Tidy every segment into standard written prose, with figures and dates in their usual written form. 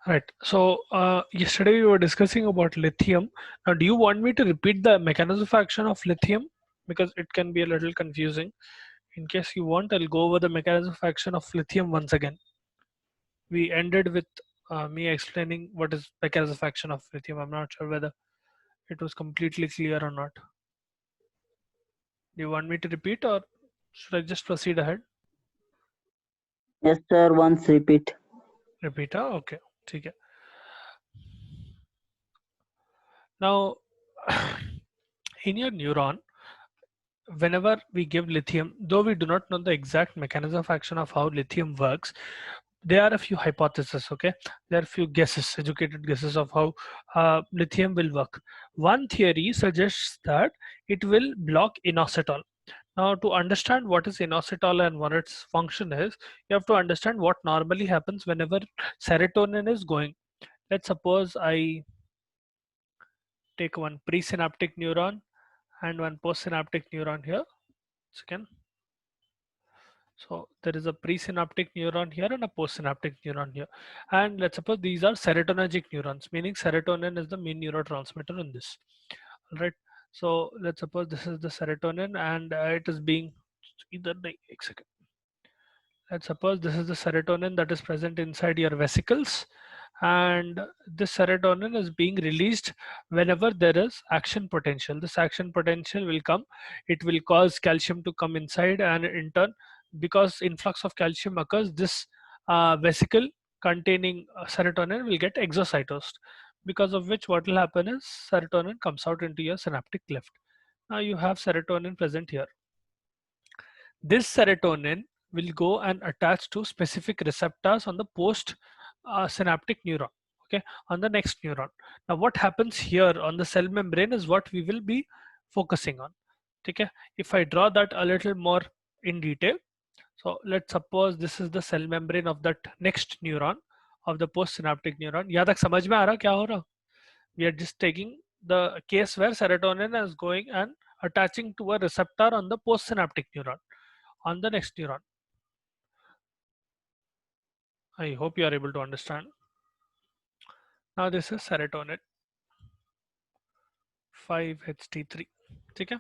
Right. So yesterday we were discussing about lithium. Now, do you want me to repeat the mechanism of action of lithium? Because it can be a little confusing. In case you want, I'll go over the mechanism of action of lithium once again. We ended with me explaining what is mechanism of action of lithium. I'm not sure whether it was completely clear or not. Do you want me to repeat or should I just proceed ahead? Yes, sir. Once repeat. Repeat, huh? Okay. ठीक है. Now, in your neuron, whenever we give lithium, though we do not know the exact mechanism of action of how lithium works, there are a few hypotheses. Okay, there are a few guesses, educated guesses of how lithium will work. One theory suggests that it will block inositol. Now, to understand what is inositol and what its function is, you have to understand what normally happens whenever serotonin is going. Let's suppose I take one presynaptic neuron and one postsynaptic neuron here. Second. So there is a presynaptic neuron here and a postsynaptic neuron here. And let's suppose these are serotonergic neurons, meaning serotonin is the main neurotransmitter in this. All right. So let's suppose this is the serotonin and it is being either the second. Let's suppose this is the serotonin that is present inside your vesicles, and this serotonin is being released whenever there is action potential. This action potential will come, it will cause calcium to come inside, and in turn, because influx of calcium occurs, this vesicle containing serotonin will get exocytosed, because of which what will happen is serotonin comes out into your synaptic cleft. Now you have serotonin present here. This serotonin will go and attach to specific receptors on the post synaptic neuron, okay, on the next neuron. Now, what happens here on the cell membrane is what we will be focusing on. Okay, if I draw that a little more in detail, so let's suppose this is the cell membrane of that next neuron of the post synaptic neuron. यहाँ तक समझ में आ रहा क्या हो रहा? We are just taking the case where serotonin is going and attaching to a receptor on the postsynaptic neuron on the next neuron. I hope you are able to understand. Now this is serotonin 5-HT3. Okay?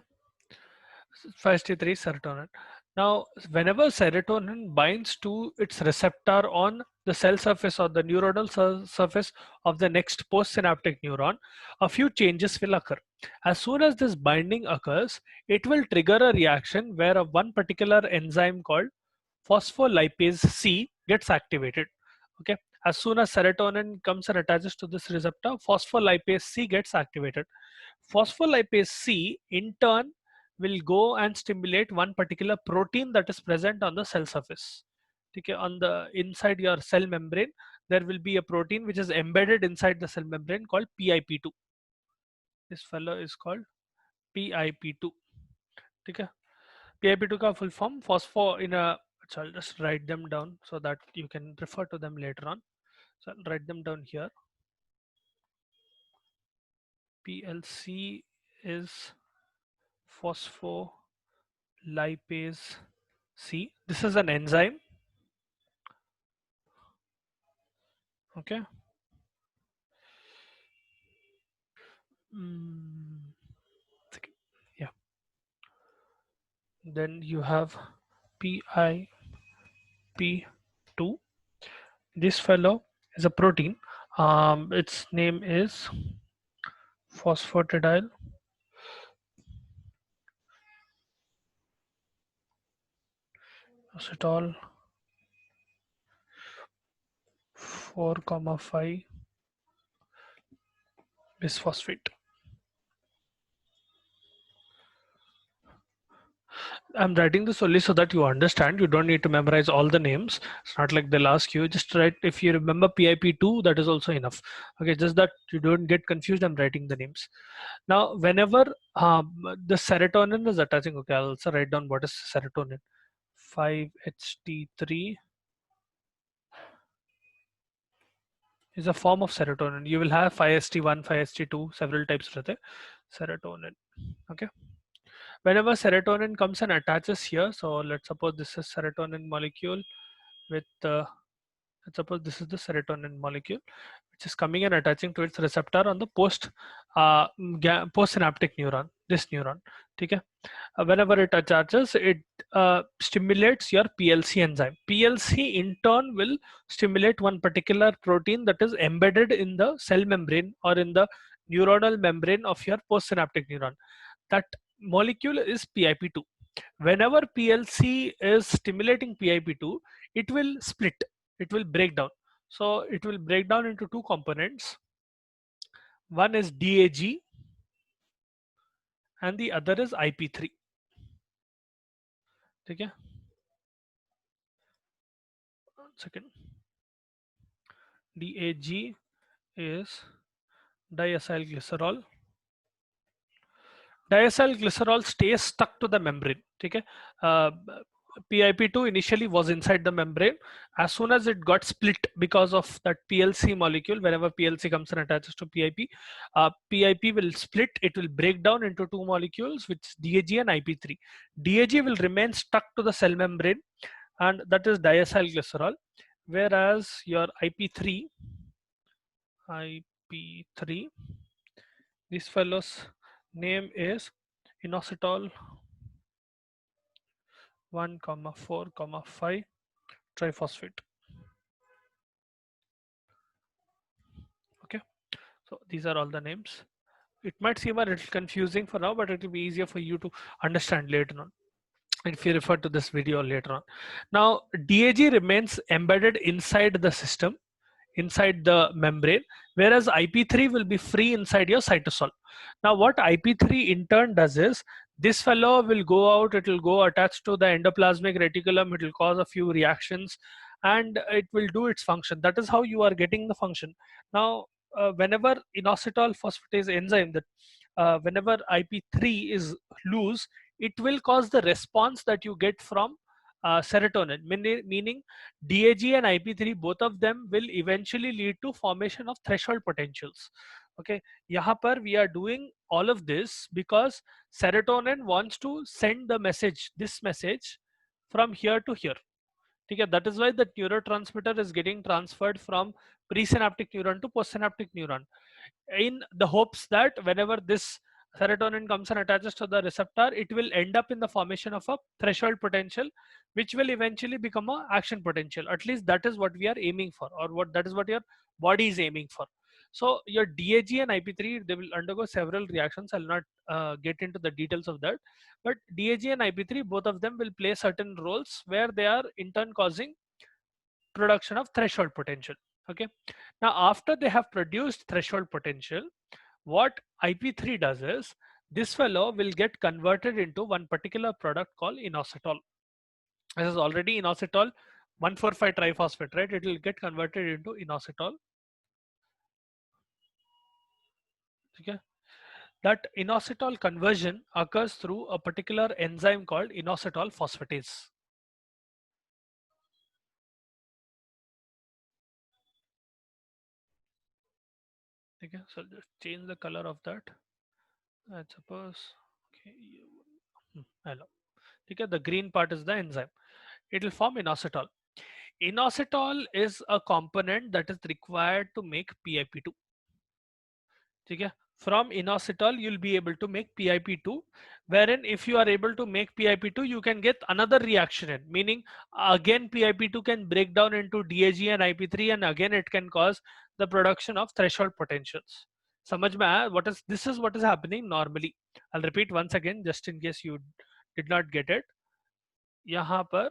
5-HT3 serotonin. Now, whenever serotonin binds to its receptor on the cell surface or the neuronal surface of the next postsynaptic neuron, a few changes will occur. As soon as this binding occurs, it will trigger a reaction where one particular enzyme called phospholipase C gets activated. Okay, as soon as serotonin comes and attaches to this receptor, phospholipase C gets activated. Phospholipase C in turn will go and stimulate one particular protein that is present on the cell surface. Okay, on the inside your cell membrane, there will be a protein which is embedded inside the cell membrane called PIP2. This fellow is called PIP2. Okay, PIP2 का full form phospho in a. So I'll just write them down so that you can refer to them later on. So I'll write them down here. PLC is phospholipase C. This is an enzyme. Okay. Yeah. Then you have PIP2. This fellow is a protein. Its name is phosphatidyl acetol 4,5 bisphosphate. I'm writing this only so that you understand. You don't need to memorize all the names. It's not like they'll ask you. Just write, if you remember PIP2, that is also enough. Okay, just that you don't get confused. I'm writing the names. Now, whenever the serotonin is attaching, okay, I'll also write down what is serotonin. 5-HT3 is a form of serotonin. You will have 5-HT1, 5-HT2, several types of serotonin. Okay. Whenever serotonin comes and attaches here, so let's suppose this is serotonin molecule with Let's suppose this is the serotonin molecule, which is coming and attaching to its receptor on the postsynaptic neuron, this neuron. Okay. Whenever it attaches, it stimulates your PLC enzyme. PLC in turn will stimulate one particular protein that is embedded in the cell membrane or in the neuronal membrane of your postsynaptic neuron. That molecule is PIP2. Whenever PLC is stimulating PIP2, it will split, it will break down. So it will break down into two components. One is DAG and the other is IP3. Okay. One second. DAG is diacylglycerol. Diacylglycerol stays stuck to the membrane. Okay. PIP2 initially was inside the membrane. As soon as it got split because of that PLC molecule, whenever PLC comes and attaches to PIP, PIP will split, it will break down into two molecules, which is DAG and IP3. DAG will remain stuck to the cell membrane, and that is diacylglycerol, whereas your IP3, this fellow's name is inositol 1,4,5 triphosphate. Okay, so these are all the names. It might seem a little confusing for now, but it will be easier for you to understand later on if you refer to this video later on. Now, DAG remains embedded inside the system, inside the membrane, whereas IP3 will be free inside your cytosol. Now, what IP3 in turn does is, this fellow will go out, it will go attached to the endoplasmic reticulum, it will cause a few reactions, and it will do its function. That is how you are getting the function. Now, whenever inositol phosphatase enzyme, that whenever IP3 is loose, it will cause the response that you get from serotonin, meaning DAG and IP3, both of them will eventually lead to formation of threshold potentials. Okay, yahan par we are doing all of this because serotonin wants to send the message, this message, from here to here. Okay, that is why the neurotransmitter is getting transferred from presynaptic neuron to postsynaptic neuron, in the hopes that whenever this serotonin comes and attaches to the receptor, it will end up in the formation of a threshold potential, which will eventually become a action potential. At least that is what we are aiming for, or what that is what your body is aiming for. So your DAG and IP3, they will undergo several reactions. I'll not get into the details of that, but DAG and IP3, both of them will play certain roles where they are in turn causing production of threshold potential. Okay, now after they have produced threshold potential, what IP3 does is, this fellow will get converted into one particular product called inositol. This is already inositol 1,4,5 triphosphate, right? It will get converted into inositol. Okay, that inositol conversion occurs through a particular enzyme called inositol phosphatase. Okay, so just change the color of that. I suppose. Okay, hello. Okay, the green part is the enzyme. It will form inositol. Inositol is a component that is required to make PIP2. Okay, from inositol you'll be able to make PIP2, wherein if you are able to make PIP2, you can get another reaction in, meaning again PIP2 can break down into DAG and IP3, and again it can cause the production of threshold potentials. समझ में आया? What is this? Is what is happening normally. I'll repeat once again just in case you did not get it. यहाँ पर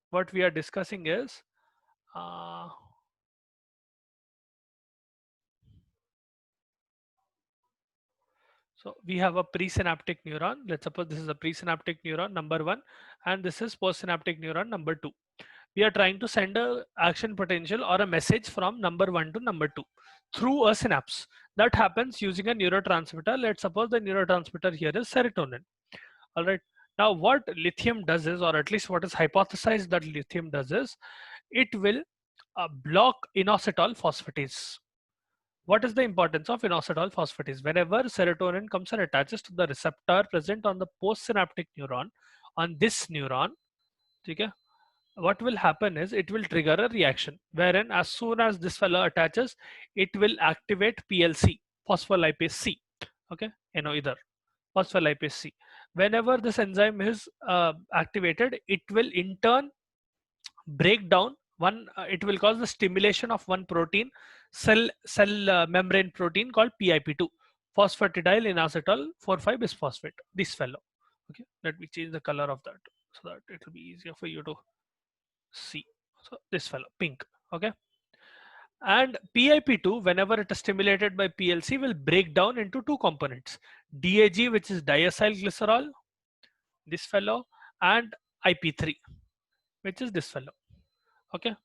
what we are discussing is so we have a presynaptic neuron. Let's suppose this is a presynaptic neuron number 1, and this is postsynaptic neuron number 2. We are trying to send a action potential or a message from number 1 to number 2 through a synapse. That happens using a neurotransmitter. Let's suppose the neurotransmitter here is serotonin. All right. Now what lithium does is, or at least what is hypothesized that lithium does is, it will block inositol phosphatase. What is the importance of inositol phosphatase? Whenever serotonin comes and attaches to the receptor present on the postsynaptic neuron, on this neuron, okay, what will happen is it will trigger a reaction wherein as soon as this fellow attaches, it will activate PLC, phospholipase C. Okay, either phospholipase C. Whenever this enzyme is activated, it will in turn break down one. It will cause the stimulation of one protein, cell membrane protein called PIP2, phosphatidyl inositol 4,5 bisphosphate. This fellow. Okay, let me change the color of that so that it will be easier for you to see. So this fellow, pink. Okay. And PIP2, whenever it is stimulated by PLC, will break down into two components: DAG, which is diacylglycerol, this fellow, and IP3, which is this fellow. Okay.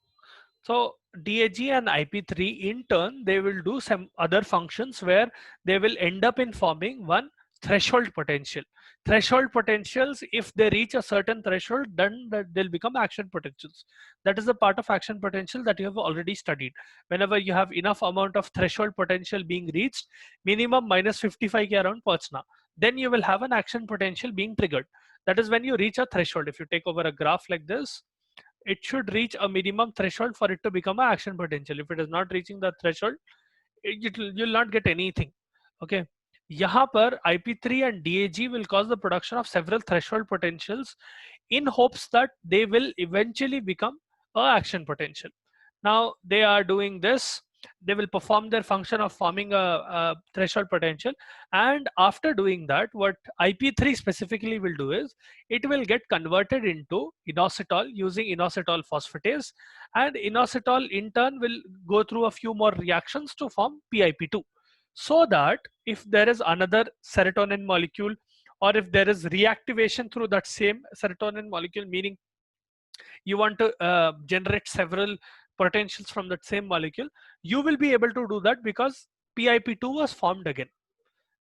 So DAG and IP3 in turn, they will do some other functions where they will end up in forming one threshold potential. Threshold potentials, if they reach a certain threshold, then they'll become action potentials. That is the part of action potential that you have already studied. Whenever you have enough amount of threshold potential being reached, minimum minus 55 ke around pachna, then you will have an action potential being triggered. That is when you reach a threshold. If you take over a graph like this, it should reach a minimum threshold for it to become an action potential. If it is not reaching the threshold, you'll not get anything. Okay. यहाँ पर IP3 and DAG will cause the production of several threshold potentials in hopes that they will eventually become a action potential. Now they are doing this. They will perform their function of forming a threshold potential, and after doing that, what IP3 specifically will do is it will get converted into inositol using inositol phosphatase, and inositol in turn will go through a few more reactions to form PIP2, so that if there is another serotonin molecule, or if there is reactivation through that same serotonin molecule, meaning you want to generate several potentials from that same molecule, you will be able to do that because PIP2 was formed again.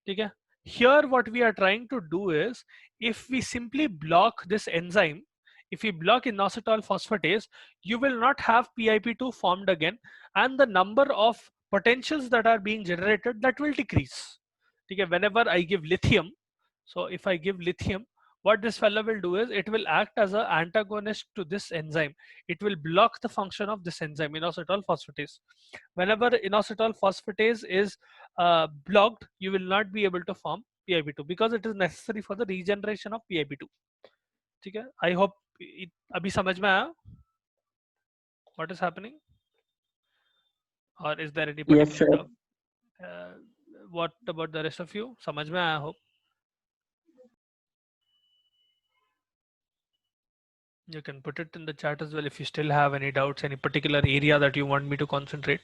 Okay? Here what we are trying to do is, if we simply block this enzyme, if we block inositol phosphatase, you will not have PIP2 formed again, and the number of potentials that are being generated, that will decrease. Okay? Whenever I give lithium, so if I give lithium, what this fellow will do is it will act as an antagonist to this enzyme. It will block the function of this enzyme, inositol phosphatase. Whenever inositol phosphatase is blocked, you will not be able to form PIP2 because it is necessary for the regeneration of PIP2. ठीक है? I hope अभी समझ में आया what is happening, or is there any Yes, particular sir. doubt? What about the rest of you? समझ में आया? I hope you can put it in the chat as well if you still have any doubts, any particular area that you want me to concentrate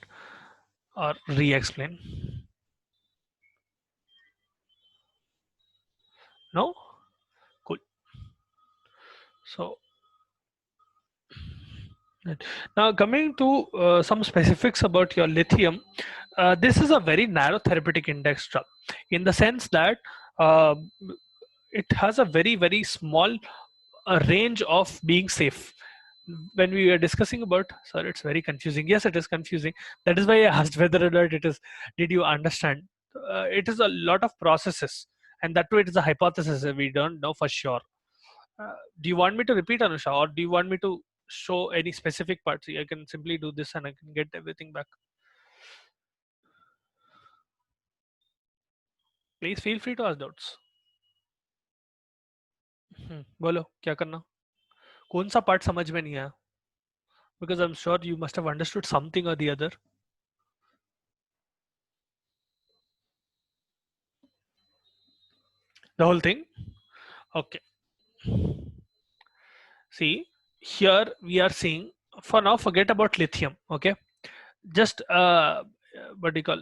or re-explain. No? Cool. So now coming to some specifics about your lithium, this is a very narrow therapeutic index drug in the sense that uh, it has a very small range of being safe. When we were discussing about, sorry, it's very confusing. Yes, it is confusing. That is why I asked whether or not it is, did you understand? It is a lot of processes, and that too it is a hypothesis. We don't know for sure. Do you want me to repeat, Anusha, or do you want me to show any specific parts? I can simply do this and I can get everything back. Please feel free to ask doubts. बोलो क्या करना? कौन सा part समझ में नहीं आया? Because I'm sure you must have understood something or the other. The whole thing? Okay. See, here we are seeing, for now, forget about lithium. Okay. Just, what do you call,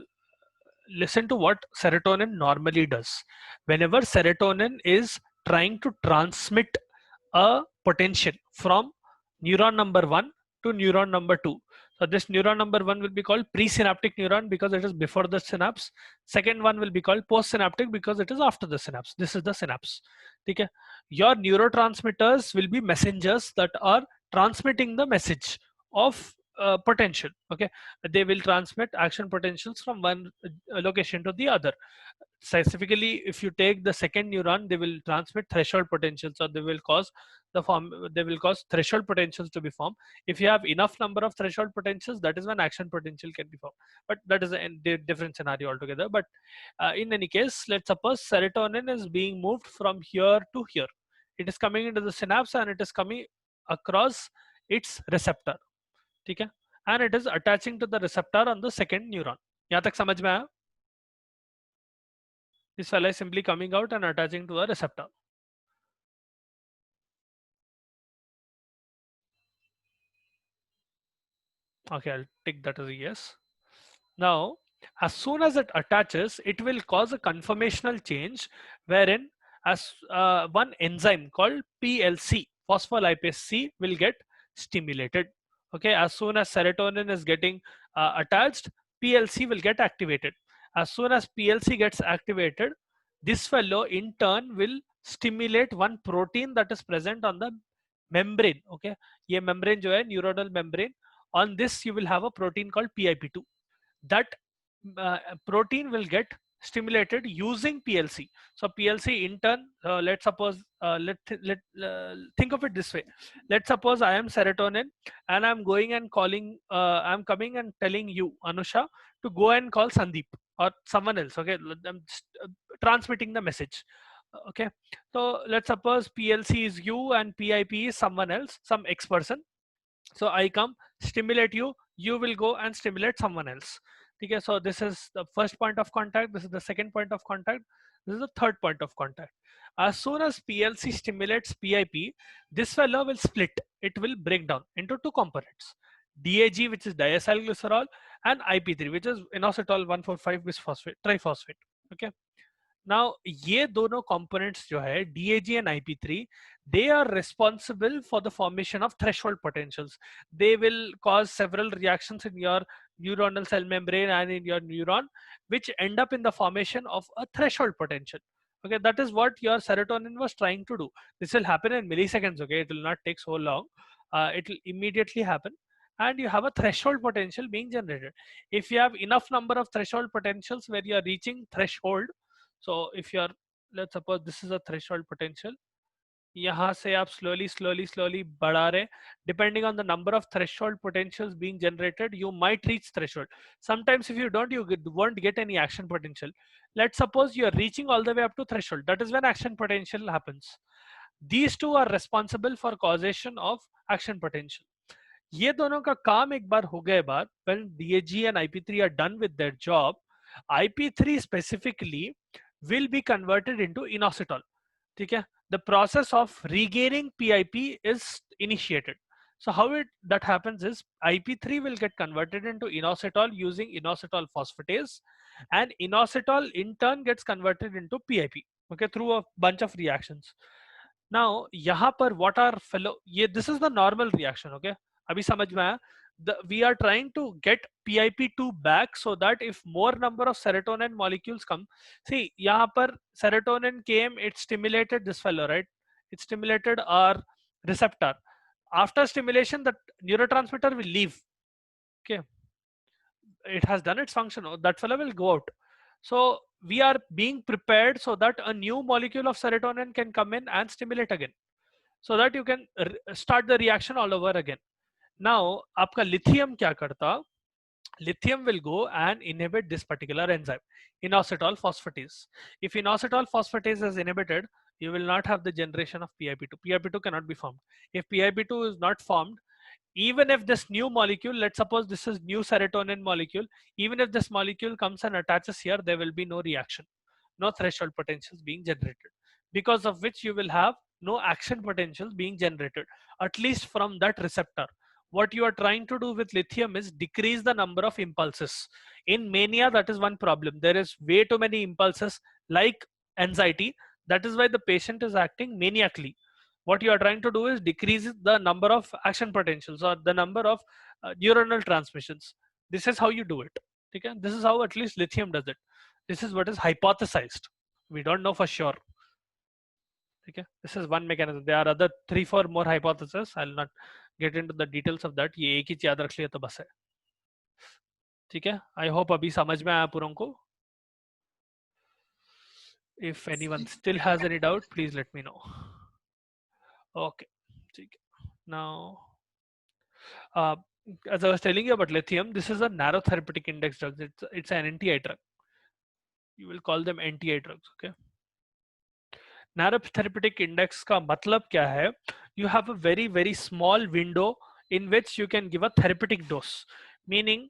listen to what serotonin normally does. Whenever serotonin is trying to transmit a potential from neuron number 1 to neuron number 2. So this neuron number 1 will be called presynaptic neuron because it is before the synapse. Second one will be called postsynaptic because it is after the synapse. This is the synapse. Okay? Your neurotransmitters will be messengers that are transmitting the message of potential. Okay, they will transmit action potentials from one location to the other. Specifically, if you take the second neuron, they will transmit threshold potentials, or they will cause threshold potentials to be formed. If you have enough number of threshold potentials, that is when action potential can be formed. But that is a different scenario altogether. But in any case, let's suppose serotonin is being moved from here to here. It is coming into the synapse and it is coming across its receptor. ठीक है, and it is attaching to the receptor on the second neuron. यहाँ तक समझ में आया? This fellow is simply coming out and attaching to a receptor. Okay, I'll take that as a yes. Now, as soon as it attaches, it will cause a conformational change wherein as one enzyme called PLC, phospholipase C, will get stimulated. Okay, as soon as serotonin is getting attached, PLC will get activated. As soon as PLC gets activated, this fellow in turn will stimulate one protein that is present on the membrane. Okay, ये membrane जो है neuronal membrane, on this you will have a protein called PIP2. That protein will get stimulated using PLC. So PLC in turn, let's suppose, think of it this way. Let's suppose I am serotonin and I'm going and calling, I'm coming and telling you, Anusha, to go and call Sandeep or someone else. Okay, I'm just, transmitting the message. Okay, so let's suppose PLC is you and PIP is someone else, some X person. So I come, stimulate you, you will go and stimulate someone else. Okay, so this is the first point of contact, this is the second point of contact, this is the third point of contact. As soon as PLC stimulates PIP, this fellow will split, it will break down into two components: DAG, which is diacylglycerol, and IP3, which is inositol 1,4,5 bisphosphate triphosphate. Okay, now ये दोनों components जो है DAG and IP3, they are responsible for the formation of threshold potentials. They will cause several reactions in your neuronal cell membrane and in your neuron, which end up in the formation of a threshold potential. Okay, that is what your serotonin was trying to do. This will happen in milliseconds. Okay, it will not take so long. It will immediately happen, and you have a threshold potential being generated. If you have enough number of threshold potentials where you are reaching threshold, so if you are, let's suppose this is a threshold potential, यहाँ से आप slowly बढ़ा रहे, depending on the number of threshold potentials being generated, you might reach threshold. Sometimes if you don't, you won't get any action potential. Let's suppose you are reaching all the way up to threshold. That is when action potential happens. These two are responsible for causation of action potential. ये दोनों का काम एक बार हो गए बाद, when DAG and IP3 are done with their job, IP3 specifically will be converted into inositol. ठीक है? The process of regaining PIP is initiated. So how that happens is IP3 will get converted into inositol using inositol phosphatase, and inositol in turn gets converted into PIP. Okay, through a bunch of reactions. Now यहाँ पर what are fellow, ये this is the normal reaction. Okay, अभी समझ में आया? We are trying to get PIP2 back so that if more number of serotonin molecules come, see यहाँ पर serotonin came, it stimulated this fellow, right? It stimulated our receptor. After stimulation, the neurotransmitter will leave. Okay, it has done its function. That fellow will go out. So we are being prepared so that a new molecule of serotonin can come in and stimulate again, so that you can start the reaction all over again. Now, आपका lithium क्या करता? Lithium will go and inhibit this particular enzyme, inositol phosphatase. If inositol phosphatase is inhibited, you will not have the generation of PIP2. PIP2 cannot be formed. If PIP2 is not formed, even if this new molecule, let's suppose this is new serotonin molecule, even if this molecule comes and attaches here, there will be no reaction, no threshold potentials being generated, because of which you will have no action potentials being generated, at least from that receptor. What you are trying to do with lithium is decrease the number of impulses. In mania, that is one problem. There is way too many impulses, like anxiety. That is why the patient is acting maniacally. What you are trying to do is decrease the number of action potentials or the number of neuronal transmissions. This is how you do it. Okay? This is how at least lithium does it. This is what is hypothesized. We don't know for sure. Okay? This is one mechanism. There are other 3-4 more hypotheses. I'll not get into the details of that. ये एक ही चीज याद रख लिया तो बस है, ठीक है? I hope अभी समझ में आया पूरों को. If anyone still has any doubt, please let me know. Okay, ठीक है. Now, uh, as I was telling you about lithium, this is a narrow therapeutic index drug. It's an NTI drug. You will call them NTI drugs. Okay. Narrow therapeutic index का मतलब क्या है? You have a very small window in which you can give a therapeutic dose. Meaning,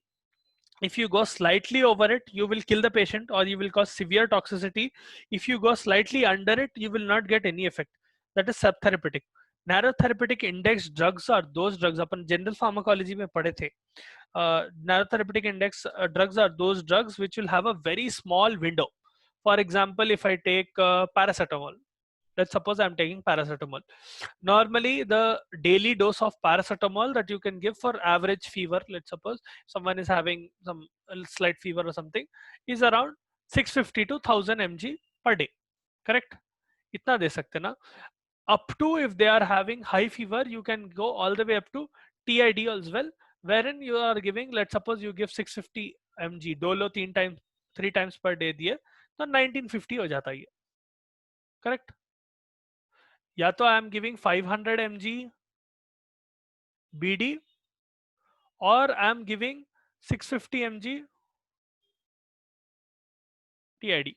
if you go slightly over it, you will kill the patient or you will cause severe toxicity. If you go slightly under it, you will not get any effect. That is subtherapeutic. Narrow therapeutic index drugs are those drugs, upon general pharmacology में पढ़े थे. Narrow therapeutic index drugs are those drugs which will have a very small window. For example, if I take paracetamol, let's suppose I'm taking paracetamol. Normally, the daily dose of paracetamol that you can give for average fever, let's suppose someone is having some slight fever or something, is around 650 to 1000 mg per day. Correct? इतना दे सकते ना. Up to, if they are having high fever, you can go all the way up to TID as well, wherein you are giving, let's suppose you give 650 mg dolo 3 times per day दिए तो 1950 हो जाता है. Correct? या तो I am giving 500 mg BD or I am giving 650 mg TID.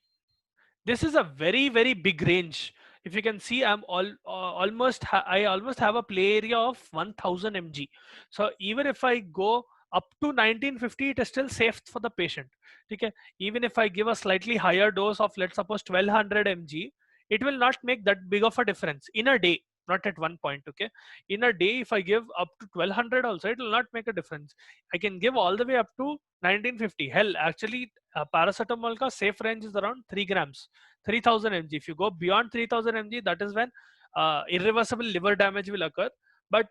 This is a very big range. If you can see, I'm I almost have a play area of 1000 mg. So even if I go up to 1950, it is still safe for the patient. Okay? Even if I give a slightly higher dose of, let's suppose 1200 mg, it will not make that big of a difference in a day, not at one point. Okay, in a day, if I give up to 1200 also, it will not make a difference. I can give all the way up to 1950. Hell, actually, paracetamol ka safe range is around 3 grams, 3000 mg. If you go beyond 3000 mg, that is when irreversible liver damage will occur. But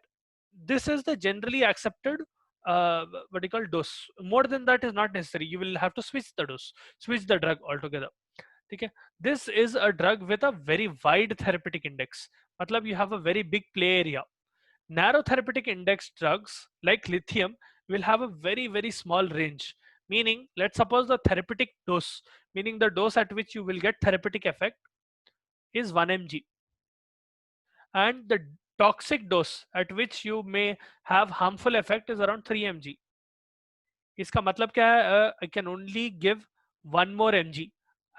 this is the generally accepted what you call dose. More than that is not necessary. You will have to switch the dose, switch the drug altogether. Okay, this is a drug with a very wide therapeutic index. मतलब you have a very big play area. Narrow therapeutic index drugs like lithium will have a very small range. Meaning, let's suppose the therapeutic dose, meaning the dose at which you will get therapeutic effect, is 1 mg, and the toxic dose at which you may have harmful effect is around 3 mg. इसका मतलब क्या है? I can only give 1 more mg.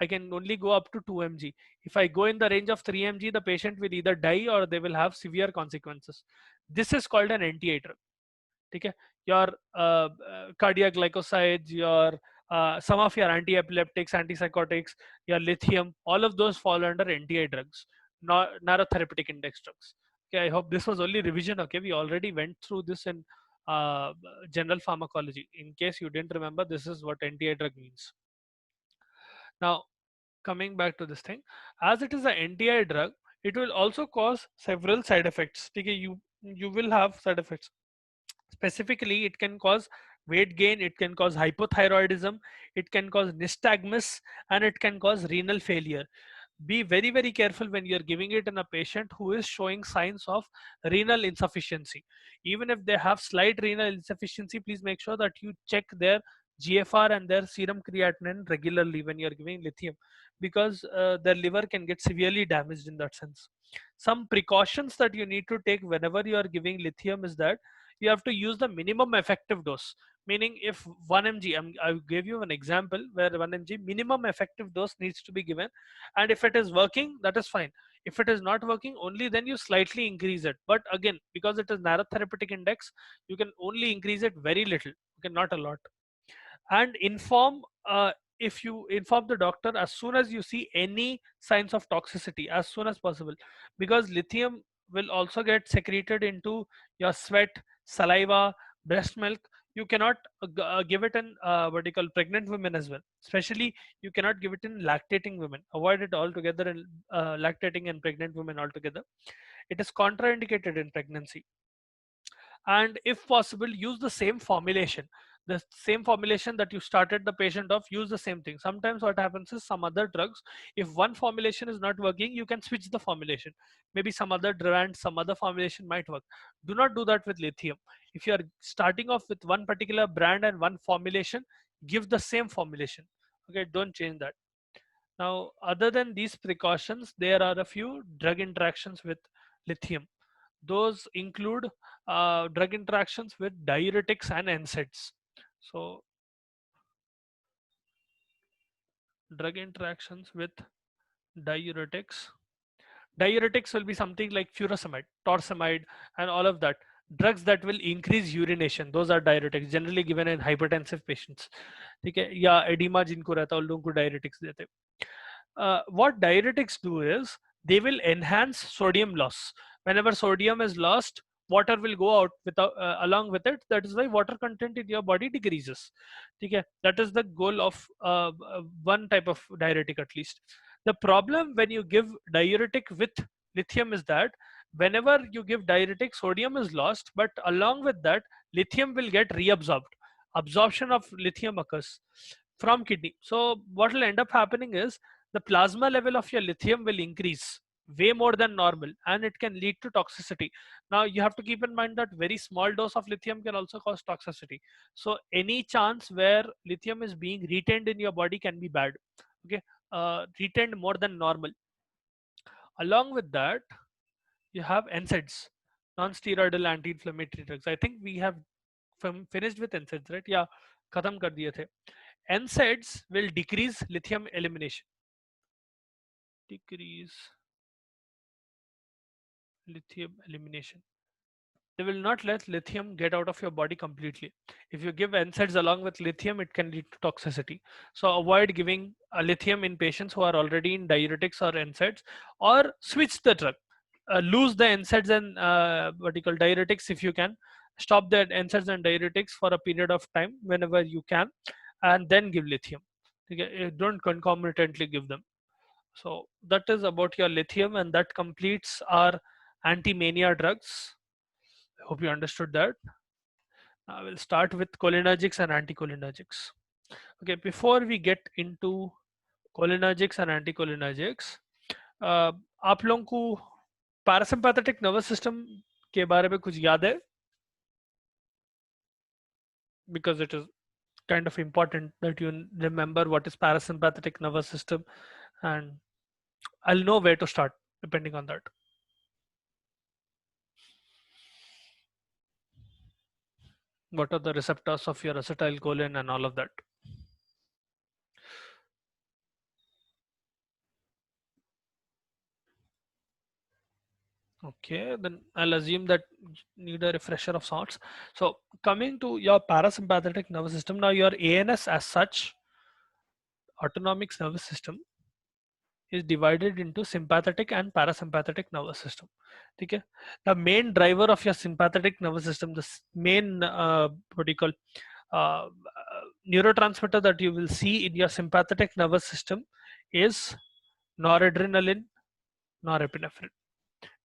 I can only go up to 2 mg. If I go in the range of 3 mg, the patient will either die or they will have severe consequences. This is called an NTI drug. Okay? Your cardiac glycosides, your some of your anti-epileptics, antipsychotics, your lithium, all of those fall under NTI drugs, narrow therapeutic index drugs. Okay, I hope this was only revision. Okay, we already went through this in uh, general pharmacology. In case you didn't remember, this is what NTI drug means. Now, coming back to this thing, as it is an NTI drug, it will also cause several side effects. Okay, you will have side effects. Specifically, it can cause weight gain, it can cause hypothyroidism, it can cause nystagmus, and it can cause renal failure. Be very careful when you're giving it in a patient who is showing signs of renal insufficiency. Even if they have slight renal insufficiency, please make sure that you check their GFR and their serum creatinine regularly when you're giving lithium, because their liver can get severely damaged in that sense. Some precautions that you need to take whenever you are giving lithium is that you have to use the minimum effective dose. Meaning, if 1 mg, I gave you an example where 1 mg minimum effective dose needs to be given, and if it is working, that is fine. If it is not working, only then you slightly increase it. But again, because it is narrow therapeutic index, you can only increase it very little, okay, not a lot. And inform, if you inform the doctor as soon as you see any signs of toxicity, as soon as possible, because lithium will also get secreted into your sweat, saliva, breast milk. You cannot give it in what you call pregnant women as well. Especially, you cannot give it in lactating women. Avoid it altogether in lactating and pregnant women altogether. It is contraindicated in pregnancy. And if possible, use the same formulation. the same formulation that you started the patient off, use the same thing. Sometimes what happens is some other drugs, if one formulation is not working, you can switch the formulation. Maybe some other brand, some other formulation might work. Do not do that with lithium. If you are starting off with one particular brand and one formulation, give the same formulation. Okay, don't change that. Now, other than these precautions, there are a few drug interactions with lithium. Those include drug interactions with diuretics and NSAIDs. So, drug interactions with diuretics. Diuretics will be something like furosemide, torsemide, and all of that. Drugs that will increase urination, those are diuretics, generally given in hypertensive patients. ठीक है, या edema जिनको रहता है उन लोगों को diuretics देते हैं. What diuretics do is they will enhance sodium loss. Whenever sodium is lost, water will go out without, along with it. That is why water content in your body decreases. Okay? That is the goal of one type of diuretic at least. The problem when you give diuretic with lithium is that whenever you give diuretic, sodium is lost, but along with that, lithium will get reabsorbed. Absorption of lithium occurs from kidney. So what will end up happening is the plasma level of your lithium will increase way more than normal, and it can lead to toxicity. Now you have to keep in mind that very small dose of lithium can also cause toxicity. So any chance where lithium is being retained in your body can be bad. Okay, retained more than normal. Along with that, you have NSAIDs, non-steroidal anti-inflammatory drugs. I think we have finished with NSAIDs, right? Yeah, khatam kar diye the. NSAIDs will decrease lithium elimination. Decrease lithium elimination. They will not let lithium get out of your body completely. If you give NSAIDs along with lithium, it can lead to toxicity. So avoid giving lithium in patients who are already in diuretics or NSAIDs, or switch the drug. Lose the NSAIDs and what you call diuretics if you can. Stop the NSAIDs and diuretics for a period of time whenever you can, and then give lithium. Okay? Don't concomitantly give them. So that is about your lithium, and that completes our anti-mania drugs. I hope you understood that. I will start with cholinergics and anticholinergics. Okay, before we get into cholinergics and anticholinergics, आप लोगों को parasympathetic nervous system के बारे में कुछ याद है? Because it is kind of important that you remember what is parasympathetic nervous system, and I'll know where to start depending on that. What are the receptors of your acetylcholine and all of that? Okay, then I'll assume that you need a refresher of sorts. So coming to your parasympathetic nervous system, now your ANS as such, autonomic nervous system, is divided into sympathetic and parasympathetic nervous system. Okay, the main driver of your sympathetic nervous system, the main what do you call neurotransmitter that you will see in your sympathetic nervous system is noradrenaline, norepinephrine.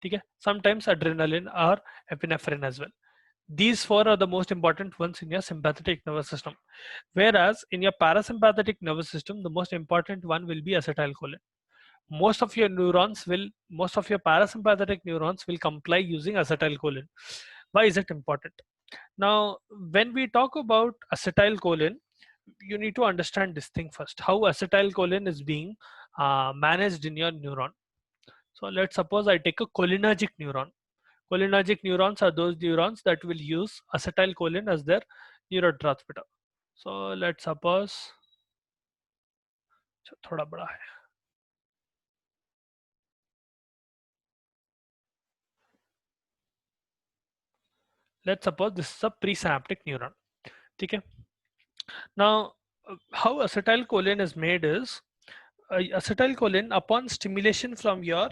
Okay, sometimes adrenaline or epinephrine as well. These four are the most important ones in your sympathetic nervous system. Whereas in your parasympathetic nervous system, the most important one will be acetylcholine. Most of your parasympathetic neurons will comply using acetylcholine. Why is it important? Now, when we talk about acetylcholine, you need to understand this thing first, how acetylcholine is being managed in your neuron. So let's suppose I take a cholinergic neuron. Cholinergic neurons are those neurons that will use acetylcholine as their neurotransmitter. So let's suppose थोड़ा बड़ा है. Let's suppose this is a presynaptic neuron. Okay. Now, how acetylcholine is made is acetylcholine upon stimulation from your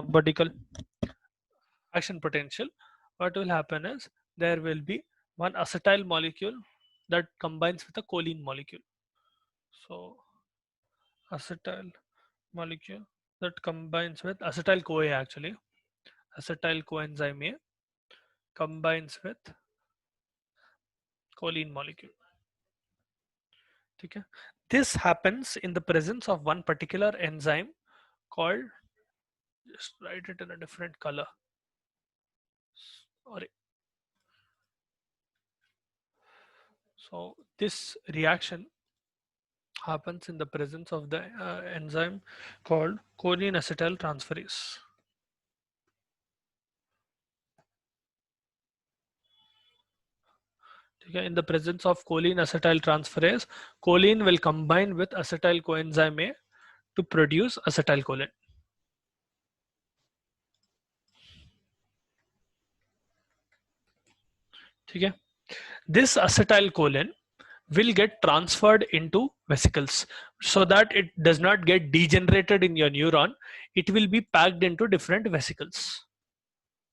vertical action potential, what will happen is there will be one acetyl molecule that combines with a choline molecule. So acetyl molecule that combines with acetyl CoA, actually acetyl coenzyme A combines with choline molecule. ठीक है. This happens in the presence of one particular enzyme called, just write it in a different color. Sorry. So this reaction happens in the presence of the enzyme called choline acetyl transferase. Okay, in the presence of choline acetyl transferase, choline will combine with acetyl coenzyme A to produce acetylcholine. Okay. This acetylcholine will get transferred into vesicles so that it does not get degenerated in your neuron. It will be packed into different vesicles.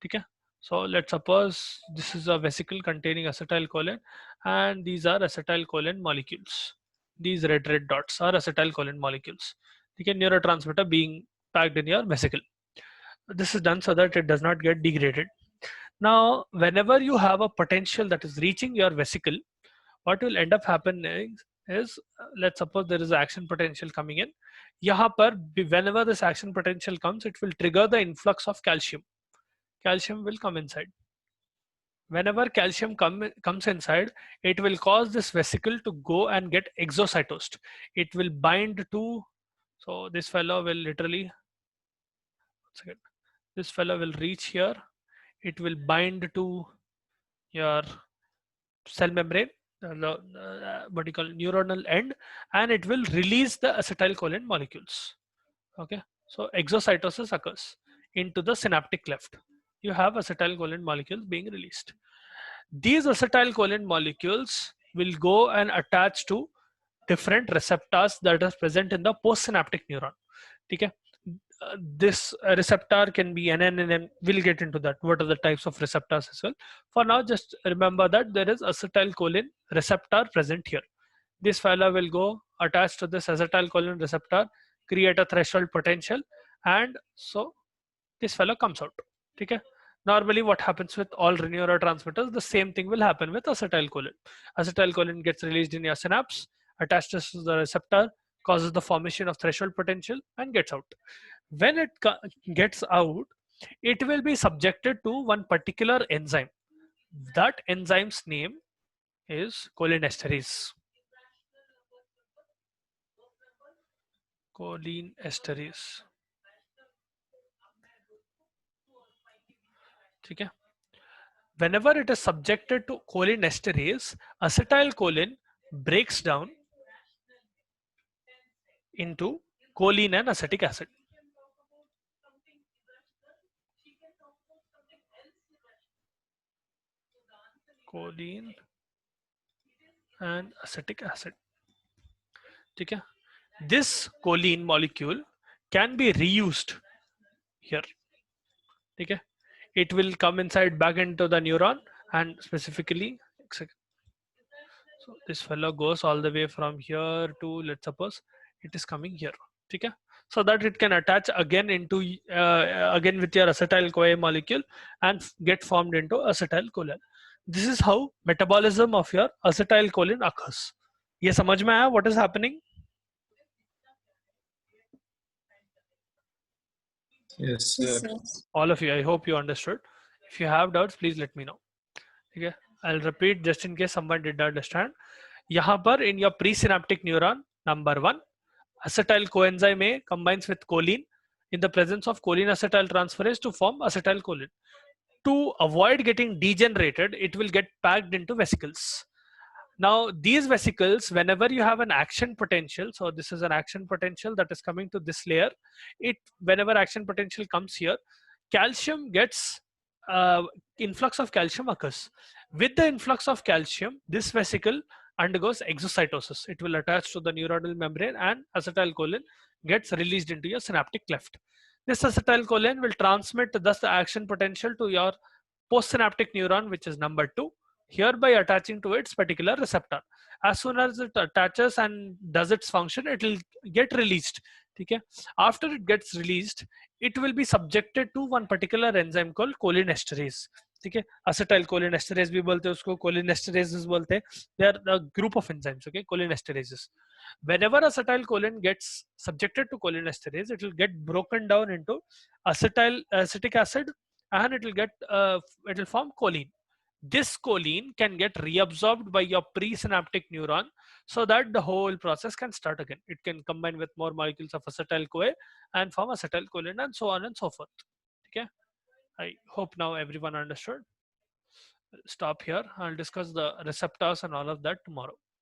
Okay. So let's suppose this is a vesicle containing acetylcholine and these are acetylcholine molecules. These red dots are acetylcholine molecules. Okay, neurotransmitter being packed in your vesicle. This is done so that it does not get degraded. Now, whenever you have a potential that is reaching your vesicle, what will end up happening is, let's suppose there is action potential coming in. Yahan par, whenever this action potential comes, it will trigger the influx of calcium. Calcium will come inside. Whenever calcium comes inside, it will cause this vesicle to go and get exocytosed. It will bind to, so this fellow will literally, this fellow will reach here. It will bind to your cell membrane, what you call neuronal end, and it will release the acetylcholine molecules. Okay, so exocytosis occurs into the synaptic cleft. You have acetylcholine molecules being released. These acetylcholine molecules will go and attach to different receptors that are present in the postsynaptic neuron. Okay. This receptor can be NNNM. We'll get into that. What are the types of receptors as well. For now, just remember that there is acetylcholine receptor present here. This fellow will go attach to this acetylcholine receptor, create a threshold potential, and so this fellow comes out. Okay. Normally what happens with all neurotransmitters, the same thing will happen with acetylcholine. Acetylcholine gets released in your synapse, attaches to the receptor, causes the formation of threshold potential and gets out. When it gets out, it will be subjected to one particular enzyme. That enzyme's name is cholinesterase. Cholinesterase. Okay. Whenever it is subjected to cholinesterase, acetylcholine breaks down into choline and acetic acid. Choline and acetic acid. Okay. This choline molecule can be reused here. Okay. It will come inside back into the neuron and specifically, so this fellow goes all the way from here to, let's suppose it is coming here. Okay. So that it can attach again into again with your acetyl CoA molecule and get formed into acetylcholine. This is how metabolism of your acetylcholine occurs. ये समझ में आया what is happening? Yes, sir. All of you, I hope you understood. If you have doubts, please let me know. Okay, I'll repeat just in case someone did not understand. यहाँ पर in your presynaptic neuron, number 1, acetyl coenzyme A combines with choline in the presence of choline acetyl transferase to form acetylcholine. To avoid getting degenerated, it will get packed into vesicles. Now these vesicles, whenever you have an action potential, so this is an action potential that is coming to this layer, whenever action potential comes here, calcium gets influx of calcium occurs. With the influx of calcium, this vesicle undergoes exocytosis. It will attach to the neuronal membrane and acetylcholine gets released into your synaptic cleft. This acetylcholine will transmit thus the action potential to your postsynaptic neuron, which is number 2, hereby attaching to its particular receptor. As soon as it attaches and does its function, it will get released. Okay. After it gets released, it will be subjected to one particular enzyme called cholinesterase. ठीक है, असेटाइल Colin esterase भी बोलते हैं उसको, Colin एस्टरेजेस बोलते हैं. They are the group of enzymes. Okay, cholinesterases. Whenever acetylcholine gets subjected to cholinesterase, it will get broken down into acetic acid, and it will form choline. This choline can get reabsorbed by your presynaptic neuron, so that the whole process can start again. It can combine with more molecules of acetyl CoA and form acetylcholine, and so on and so forth. Okay, I hope now everyone understood. Stop here. I'll discuss the receptors and all of that tomorrow.